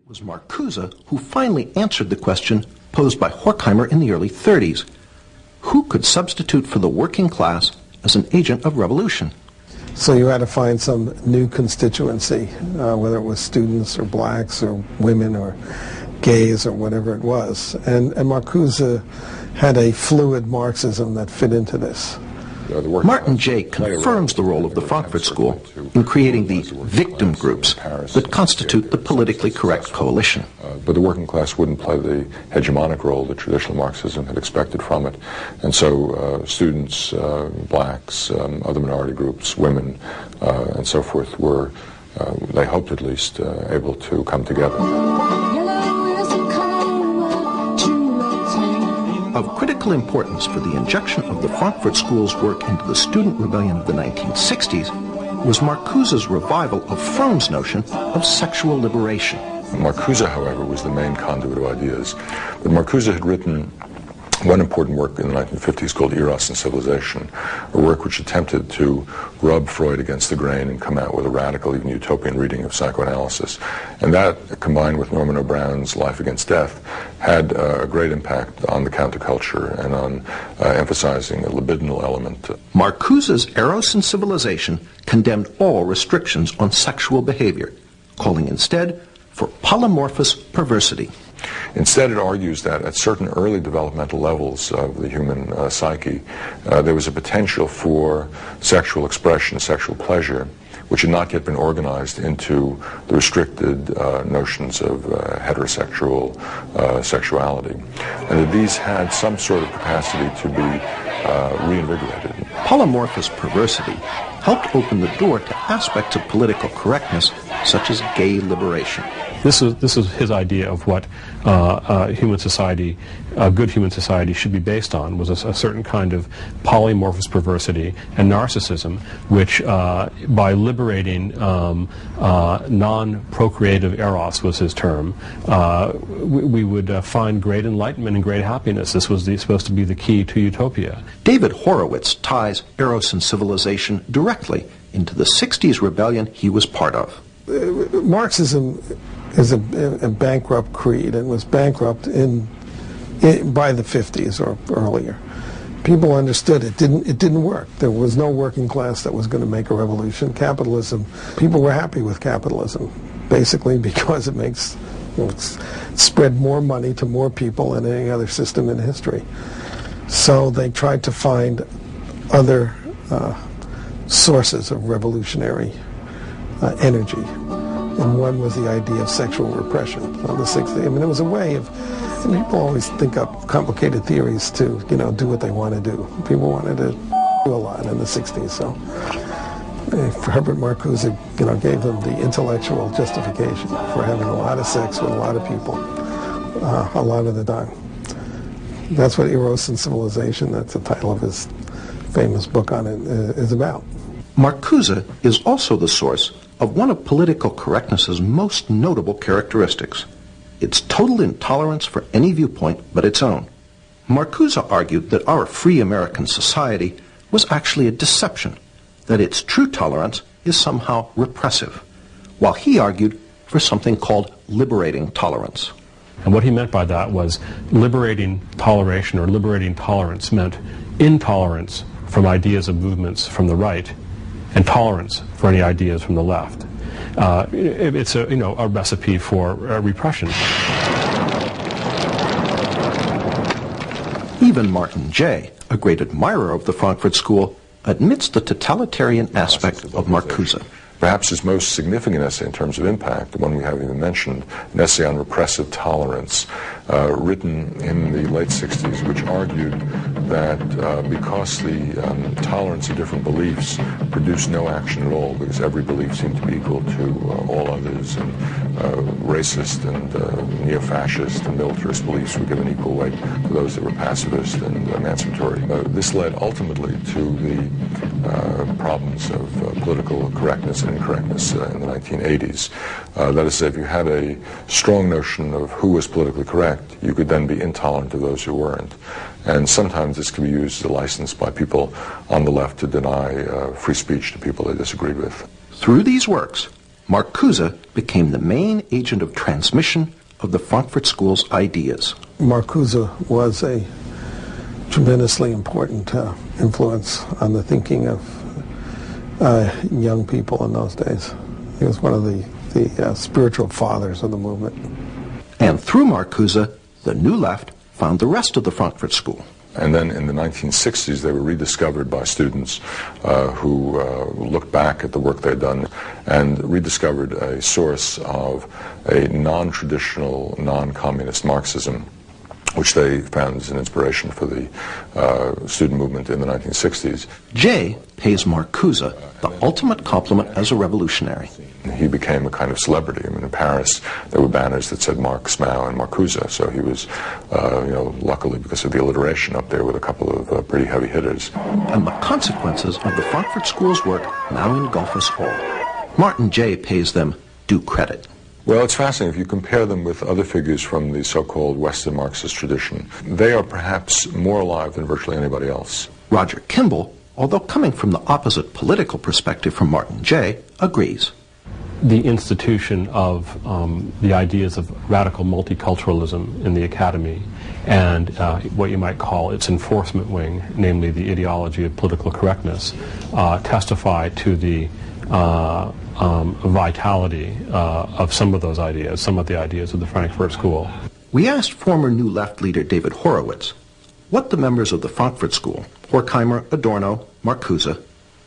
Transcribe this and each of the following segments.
It was Marcuse who finally answered the question posed by Horkheimer in the early 30s. Who could substitute for the working class as an agent of revolution? So you had to find some new constituency, whether it was students or blacks or women or gays or whatever it was. And Marcuse had a fluid Marxism that fit into this. Martin Jay confirms the role of the Frankfurt School in creating the victim groups that constitute the politically correct coalition. But the working class wouldn't play the hegemonic role that traditional Marxism had expected from it. And so students, blacks, other minority groups, women, and so forth were, they hoped at least, able to come together. Of critical importance for the injection of the Frankfurt School's work into the student rebellion of the 1960s was Marcuse's revival of Fromm's notion of sexual liberation. Marcuse, however, was the main conduit of ideas. But Marcuse had written one important work in the 1950s called Eros and Civilization, a work which attempted to rub Freud against the grain and come out with a radical, even utopian reading of psychoanalysis. And that, combined with Norman O'Brown's Life Against Death, had a great impact on the counterculture and on emphasizing a libidinal element. Marcuse's Eros and Civilization condemned all restrictions on sexual behavior, calling instead for polymorphous perversity. Instead, it argues that at certain early developmental levels of the human psyche, there was a potential for sexual expression, sexual pleasure, which had not yet been organized into the restricted notions of heterosexual sexuality, and that these had some sort of capacity to be reinvigorated. Polymorphous perversity helped open the door to aspects of political correctness, such as gay liberation. This is his idea of what human society, a good human society, should be based on, was a certain kind of polymorphous perversity and narcissism, which, by liberating non-procreative eros, was his term, we would find great enlightenment and great happiness. This was supposed to be the key to utopia. David Horowitz ties Eros and Civilization directly into the 60s rebellion he was part of. Marxism is a bankrupt creed, and was bankrupt by the 50s or earlier. People understood it didn't work. There was no working class that was going to make a revolution. Capitalism, people were happy with capitalism, basically because it spread more money to more people than any other system in history. So they tried to find other sources of revolutionary energy. And one was the idea of sexual repression on the 60s. I mean, it was a way of, people always think up complicated theories to, do what they want to do. People wanted to do a lot in the 60s, so Herbert Marcuse, gave them the intellectual justification for having a lot of sex with a lot of people, a lot of the time. That's what Eros and Civilization, that's the title of his famous book on it, is about. Marcuse is also the source of one of political correctness's most notable characteristics, its total intolerance for any viewpoint but its own. Marcuse argued that our free American society was actually a deception, that its true tolerance is somehow repressive, while he argued for something called liberating tolerance. And what he meant by that was liberating toleration or liberating tolerance meant intolerance from ideas of movements from the right, and tolerance for any ideas from the left. It's a recipe for repression. Even Martin Jay, a great admirer of the Frankfurt School, admits the totalitarian aspect of Marcuse. Perhaps his most significant essay in terms of impact, the one we haven't even mentioned, an essay on repressive tolerance, written in the late 60s, which argued that because the tolerance of different beliefs produced no action at all, because every belief seemed to be equal to all others, and racist and neo-fascist and militarist beliefs were given equal weight to those that were pacifist and emancipatory. This led ultimately to the problems of political correctness and incorrectness in the 1980s. That is to say, if you had a strong notion of who was politically correct, you could then be intolerant of those who weren't. And sometimes this can be used as a license by people on the left to deny free speech to people they disagreed with. Through these works, Marcuse became the main agent of transmission of the Frankfurt School's ideas. Marcuse was a tremendously important influence on the thinking of young people in those days. He was one of the spiritual fathers of the movement. And through Marcuse, the New Left found the rest of the Frankfurt School. And then in the 1960s, they were rediscovered by students who looked back at the work they'd done and rediscovered a source of a non-traditional, non-communist Marxism, which they found as an inspiration for the student movement in the 1960s. Jay pays Marcuse the ultimate compliment as a revolutionary. He became a kind of celebrity. I mean, in Paris, there were banners that said Marx, Mao, and Marcuse. So he was, luckily because of the alliteration up there with a couple of pretty heavy hitters. And the consequences of the Frankfurt School's work now engulf us all. Martin Jay pays them due credit. Well, it's fascinating. If you compare them with other figures from the so-called Western Marxist tradition, they are perhaps more alive than virtually anybody else. Roger Kimball, although coming from the opposite political perspective from Martin Jay, agrees. The institution of the ideas of radical multiculturalism in the academy and what you might call its enforcement wing, namely the ideology of political correctness, testify to the vitality of some of those ideas, some of the ideas of the Frankfurt School. We asked former New Left leader David Horowitz what the members of the Frankfurt School, Horkheimer, Adorno, Marcuse,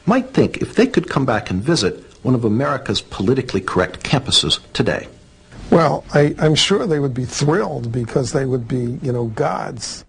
might think if they could come back and visit one of America's politically correct campuses today. Well, I'm sure they would be thrilled because they would be, gods.